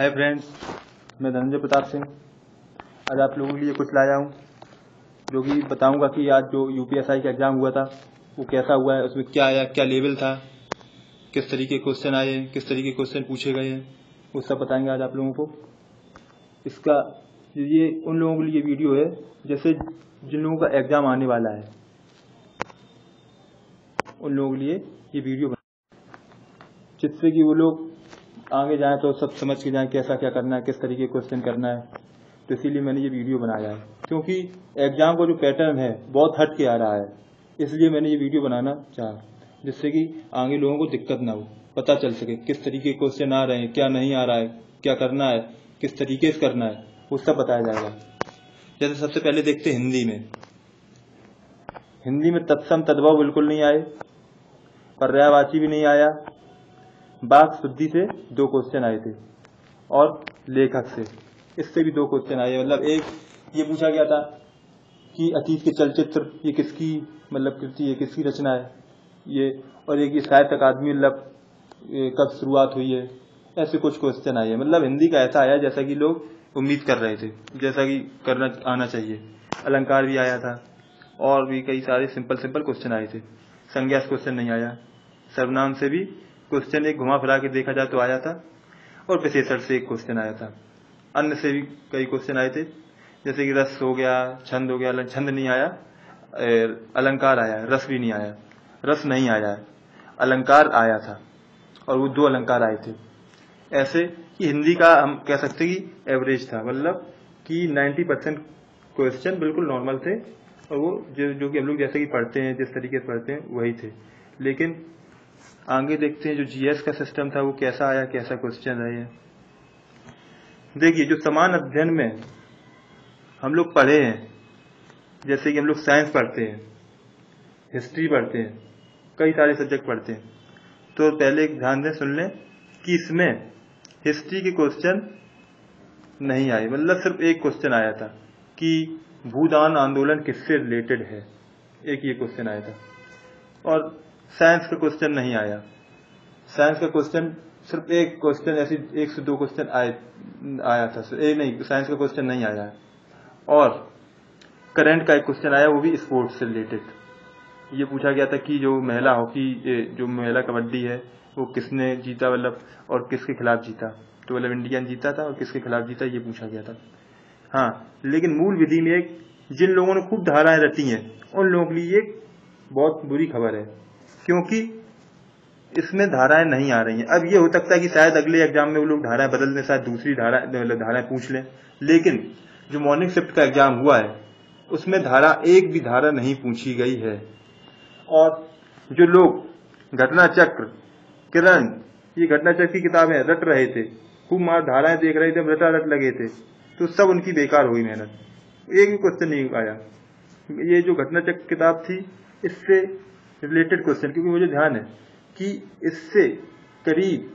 Hi friends, मैं धनंजय प्रताप सिंह आज आप लोगों के लिए कुछ लाया हूँ जो कि बताऊंगा कि आज जो यूपीएसआई का एग्ज़ाम हुआ था वो कैसा हुआ है, उसमें क्या आया, क्या लेवल था, किस तरीके के क्वेश्चन आए, किस तरीके के क्वेश्चन पूछे गए हैं, वो सब बताएंगे आज आप लोगों को। इसका ये उन लोगों के लिए वीडियो है जैसे जिन लोगों का एग्ज़ाम आने वाला है, उन लोगों के लिए ये वीडियो जिससे कि वो लोग आगे जाएं तो सब समझ के जाएं कैसा क्या करना है, किस तरीके का क्वेश्चन करना है। तो इसीलिए मैंने ये वीडियो बनाया है, क्योंकि एग्जाम का जो पैटर्न है बहुत हट के आ रहा है, इसलिए मैंने ये वीडियो बनाना चाहा, जिससे कि आगे लोगों को दिक्कत ना हो, पता चल सके किस तरीके के क्वेश्चन आ रहे हैं, क्या नहीं आ रहा है, क्या करना है, किस तरीके से करना है, वो सब बताया जाएगा। जैसे सबसे पहले देखते हिंदी में तत्सम तद्भव बिल्कुल नहीं आए, पर्यायवाची भी नहीं आया, वाक् शुद्धि से 2 क्वेश्चन आए थे और लेखक से इससे भी 2 क्वेश्चन आए। मतलब एक ये पूछा गया था कि अतीत के चलचित्र ये किसकी मतलब कृति है, किसकी रचना है ये, और एक ये साहित्य अकादमी मतलब कब शुरुआत हुई है। ऐसे कुछ क्वेश्चन आए। मतलब हिंदी का ऐसा आया जैसा कि लोग उम्मीद कर रहे थे, जैसा कि करना आना चाहिए। अलंकार भी आया था और भी कई सारे सिंपल क्वेश्चन आए थे। संज्ञा से क्वेश्चन नहीं आया, सर्वनाम से भी क्वेश्चन एक घुमा फिरा के देखा जाए तो आया था, और विशेषण से एक क्वेश्चन आया था। अन्य से भी कई क्वेश्चन आए थे, जैसे कि रस हो गया, छंद हो गया। छंद नहीं आया, अलंकार आया, रस भी नहीं आया। रस नहीं आया, अलंकार आया था, और वो 2 अलंकार आए थे। ऐसे कि हिंदी का हम कह सकते कि एवरेज था, मतलब कि 90% क्वेश्चन बिल्कुल नॉर्मल थे, और वो जो कि हम लोग जैसे कि पढ़ते हैं, जिस तरीके से पढ़ते हैं वही थे। लेकिन आगे देखते हैं जो जीएस का सिस्टम था वो कैसा आया, कैसा क्वेश्चन रहे हैं। देखिए, जो समान अध्ययन में हम लोग पढ़े हैं, जैसे कि हम लोग साइंस पढ़ते हैं, हिस्ट्री पढ़ते हैं, कई सारे सब्जेक्ट पढ़ते हैं, तो पहले ध्यान दें, सुन लें कि इसमें हिस्ट्री के क्वेश्चन नहीं आए। मतलब सिर्फ एक क्वेश्चन आया था कि भूदान आंदोलन किससे रिलेटेड है, एक ये क्वेश्चन आया था। और साइंस का क्वेश्चन नहीं आया। साइंस का क्वेश्चन सिर्फ एक क्वेश्चन, ऐसी 1 से 2 क्वेश्चन आया था, नहीं, साइंस का क्वेश्चन नहीं आया। और करंट का एक क्वेश्चन आया, वो भी स्पोर्ट्स से रिलेटेड। ये पूछा गया था कि जो महिला हॉकी, जो महिला कबड्डी है, वो किसने जीता, मतलब और किसके खिलाफ जीता। तो मतलब इंडिया ने जीता था और किसके खिलाफ जीता, ये पूछा गया था। हाँ, लेकिन मूल विधि में जिन लोगों ने खूब धाराएं रटी हैं, उन लोगों के लिए एक बहुत बुरी खबर है, क्योंकि इसमें धाराएं नहीं आ रही हैं। अब ये हो सकता है कि शायद अगले एग्जाम में वो लोग धाराएं बदल दें, शायद दूसरी धाराएं पूछ लें। लेकिन जो मॉर्निंग शिफ्ट का एग्जाम हुआ है उसमें एक भी धारा नहीं पूछी गई है। और जो लोग घटना चक्र, किरण, ये घटना चक्र की किताबें रट रहे थे, खूब मार धाराएं देख रहे थे, रट लगे थे, तो सब उनकी बेकार हो गई मेहनत, एक भी क्वेश्चन नहीं आया। ये जो घटना चक्र किताब थी, इससे रिलेटेड क्वेश्चन, क्योंकि मुझे ध्यान है कि इससे करीब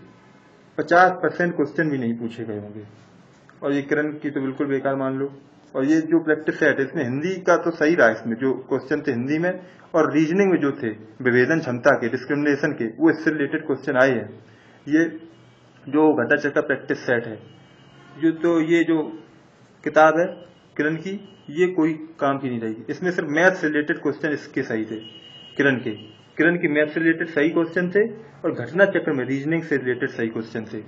50% क्वेश्चन भी नहीं पूछे गए होंगे, और ये किरण की तो बिल्कुल बेकार मान लो। और ये जो प्रैक्टिस सेट है, इसमें हिंदी का तो सही रहा, इसमें जो क्वेश्चन थे हिंदी में, और रीजनिंग में जो थे विभेदन क्षमता के, डिस्क्रिमिनेशन के, वो इससे रिलेटेड क्वेश्चन आए हैं। ये जो घटना चक्र का प्रैक्टिस सेट है, ये जो किताब है किरण की, ये कोई काम की नहीं रही। इसमें सिर्फ मैथ से रिलेटेड क्वेश्चन इसके सही थे, किरण की मैथ से रिलेटेड सही क्वेश्चन थे, और घटना चक्र में रीजनिंग से रिलेटेड सही क्वेश्चन थे।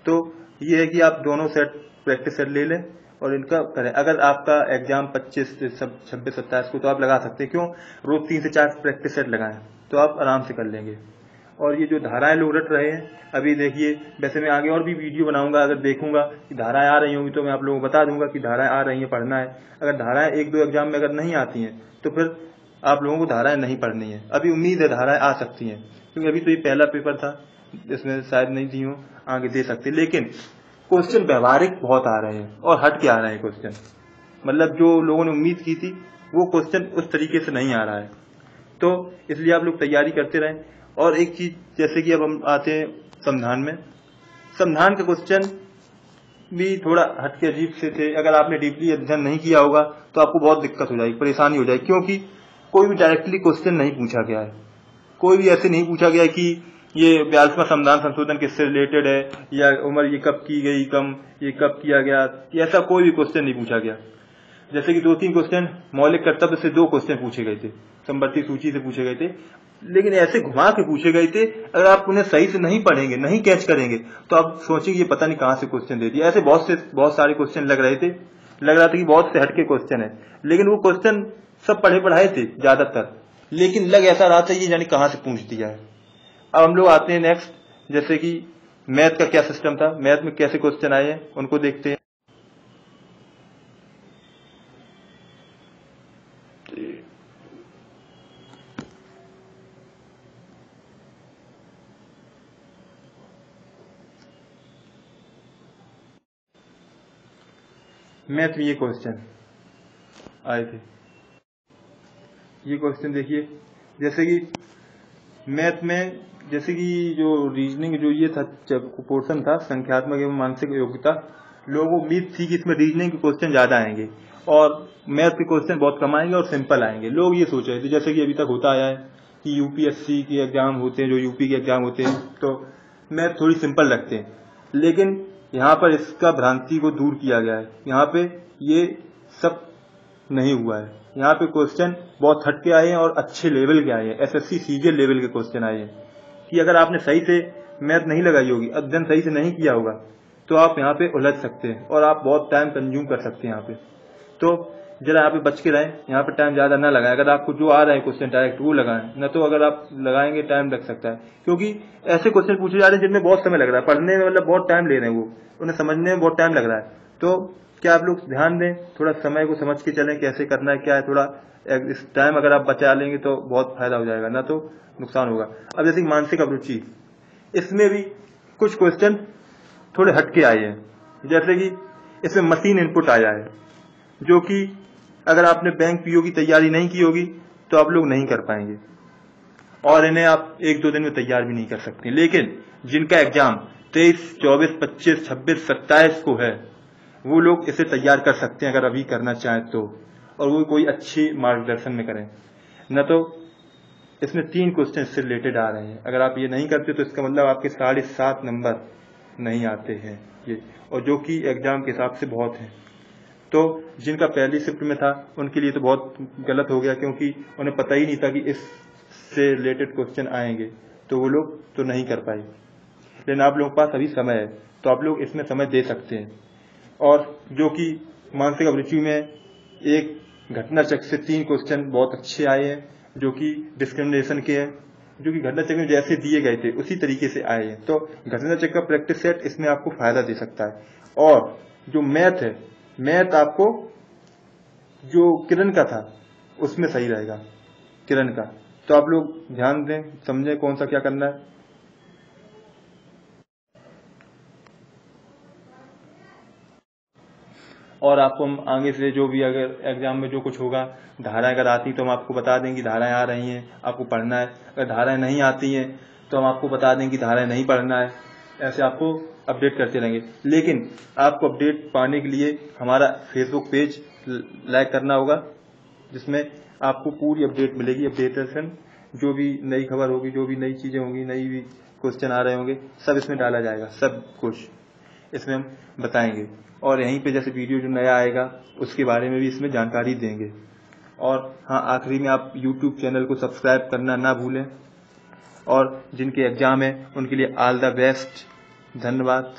तो ये है कि आप दोनों सेट प्रैक्टिस सेट ले लें और इनका करें। अगर आपका एग्जाम 25 से 26 27 को, तो आप लगा सकते हैं, क्यों, रोज 3 से 4 प्रैक्टिस सेट लगाएं तो आप आराम से कर लेंगे। और ये जो धाराएं लोग रट रहे हैं, अभी देखिए, वैसे मैं आगे और भी वीडियो बनाऊंगा, अगर देखूंगा कि धाराएं आ रही होंगी तो मैं आप लोगों को बता दूंगा कि धाराएं आ रही हैं, पढ़ना है। अगर धाराएं 1-2 एग्जाम में अगर नहीं आती हैं तो फिर आप लोगों को धाराएं नहीं पढ़नी है। अभी उम्मीद है धाराएं आ सकती हैं, क्योंकि अभी तो ये पहला पेपर था, इसमें शायद नहीं दी हो, आगे दे सकते। लेकिन क्वेश्चन व्यवहारिक बहुत आ रहे हैं और हट के आ रहे हैं क्वेश्चन, मतलब जो लोगों ने उम्मीद की थी वो क्वेश्चन उस तरीके से नहीं आ रहा है। तो इसलिए आप लोग तैयारी करते रहें। और एक चीज, जैसे कि अब हम आते हैं संविधान में, संविधान का क्वेश्चन भी थोड़ा हटके अजीब से थे। अगर आपने डीपली अध्ययन नहीं किया होगा तो आपको बहुत दिक्कत हो जाएगी, परेशानी हो जाएगी, क्योंकि कोई भी डायरेक्टली क्वेश्चन नहीं पूछा गया है। कोई भी ऐसे नहीं पूछा गया कि ये 42वां संविधान संशोधन किससे रिलेटेड है, या उम्र ये कब की गई कम, ये कब किया गया, ऐसा कोई भी क्वेश्चन नहीं पूछा गया। जैसे कि 2-3 क्वेश्चन मौलिक कर्तव्य से 2 क्वेश्चन पूछे गए थे, संवर्ती सूची से पूछे गए थे, लेकिन ऐसे घुमा के पूछे गए थे, अगर आप उन्हें सही से नहीं पढ़ेंगे, नहीं कैच करेंगे, तो आप सोचेंगे ये पता नहीं कहां से क्वेश्चन दे दिया। ऐसे बहुत सारे क्वेश्चन लग रहा था कि बहुत से हटके क्वेश्चन है, लेकिन वो क्वेश्चन सब पढ़े पढ़ाए थे ज्यादातर, लेकिन लग ऐसा रहा था ये जानी कहां से पूछ दिया है। अब हम लोग आते हैं नेक्स्ट, जैसे कि मैथ का क्या सिस्टम था, मैथ में कैसे क्वेश्चन आए हैं उनको देखते हैं। मैथ में ये क्वेश्चन आए थे, ये क्वेश्चन देखिए, जैसे कि मैथ में जैसे कि जो रीजनिंग जो ये था पोर्शन था संख्यात्मक एवं मानसिक योग्यता, लोगों को उम्मीद थी कि इसमें रीजनिंग के क्वेश्चन ज्यादा आएंगे और मैथ के क्वेश्चन बहुत कम आएंगे और सिंपल आएंगे। लोग ये सोच रहे थे, जैसे कि अभी तक होता आया है कि यूपीएससी के एग्जाम होते हैं, जो यूपी के एग्जाम होते हैं, तो मैथ थोड़ी सिंपल लगते हैं, लेकिन यहाँ पर इसका भ्रांति को दूर किया गया है। यहाँ पे ये सब नहीं हुआ है, यहाँ पे क्वेश्चन बहुत हटके आए हैं और अच्छे लेवल के आए हैं, एसएससी सीजीएल लेवल के क्वेश्चन आए हैं कि अगर आपने सही से मैथ नहीं लगाई होगी, अध्ययन सही से नहीं किया होगा, तो आप यहाँ पे उलझ सकते हैं और आप बहुत टाइम कंज्यूम कर सकते हैं यहाँ पे। तो जरा यहाँ पे बच के रहें, यहाँ पे टाइम ज्यादा ना लगाएं। अगर आपको जो आ रहा है क्वेश्चन डायरेक्ट वो लगाएं, न तो अगर आप लगाएंगे टाइम लग सकता है, क्योंकि ऐसे क्वेश्चन पूछे जा रहे हैं जिनमें बहुत समय लग रहा है पढ़ने में, मतलब बहुत टाइम ले रहे हैं, वो उन्हें समझने में बहुत टाइम लग रहा है। तो क्या आप लोग ध्यान दें, थोड़ा समय को समझ के चलें, कैसे करना है क्या है, थोड़ा इस टाइम अगर आप बचा लेंगे तो बहुत फायदा हो जाएगा, ना तो नुकसान होगा। अब जैसे मानसिक अभिरुचि, इसमें भी कुछ क्वेश्चन थोड़े हटके आए हैं, जैसे कि इसमें मशीन इनपुट आया है, जो कि अगर आपने बैंक पीओ की तैयारी नहीं की होगी तो आप लोग नहीं कर पाएंगे और इन्हें आप 1-2 दिन में तैयार भी नहीं कर सकते। लेकिन जिनका एग्जाम 23, 24, 25, 26, 27 को है, वो लोग इसे तैयार कर सकते हैं अगर अभी करना चाहें तो, और वो कोई अच्छी मार्गदर्शन में करें। न तो इसमें 3 क्वेश्चन इससे रिलेटेड आ रहे हैं, अगर आप ये नहीं करते तो इसका मतलब आपके 7.5 नंबर नहीं आते हैं ये, और जो कि एग्जाम के हिसाब से बहुत है। तो जिनका पहली शिफ्ट में था उनके लिए तो बहुत गलत हो गया, क्योंकि उन्हें पता ही नहीं था कि इससे रिलेटेड क्वेश्चन आएंगे, तो वो लोग तो नहीं कर पाए। लेकिन आप लोगों के पास अभी समय है, तो आप लोग इसमें समय दे सकते हैं। और जो कि मानसिक अभिरुचि में एक घटना चक्र से 3 क्वेश्चन बहुत अच्छे आए हैं, जो कि डिस्क्रिमिनेशन के हैं, जो कि घटना चक्र में जैसे दिए गए थे उसी तरीके से आए हैं। तो घटना चक्र का प्रैक्टिस सेट इसमें आपको फायदा दे सकता है। और जो मैथ है, मैथ आपको जो किरण का था उसमें सही रहेगा, किरण का। तो आप लोग ध्यान दें, समझें कौन सा क्या करना है। और आपको हम आगे से जो भी अगर एग्जाम में जो कुछ होगा, धाराएं अगर आती तो हम आपको बता दें कि धाराएं आ रही हैं, आपको पढ़ना है। अगर धाराएं नहीं आती हैं तो हम आपको बता दें कि धाराएं नहीं पढ़ना है। ऐसे आपको अपडेट करते रहेंगे। लेकिन आपको अपडेट पाने के लिए हमारा फेसबुक पेज लाइक करना होगा, जिसमें आपको पूरी अपडेट मिलेगी, अपडेटेशन, जो भी नई खबर होगी, जो भी नई चीजें होंगी, नई भी क्वेश्चन आ रहे होंगे, सब इसमें डाला जाएगा, सब कुछ इसमें हम बताएंगे। और यहीं पे जैसे वीडियो जो नया आएगा उसके बारे में भी इसमें जानकारी देंगे। और हाँ, आखिरी में आप YouTube चैनल को सब्सक्राइब करना ना भूलें। और जिनके एग्जाम है उनके लिए ऑल द बेस्ट। धन्यवाद।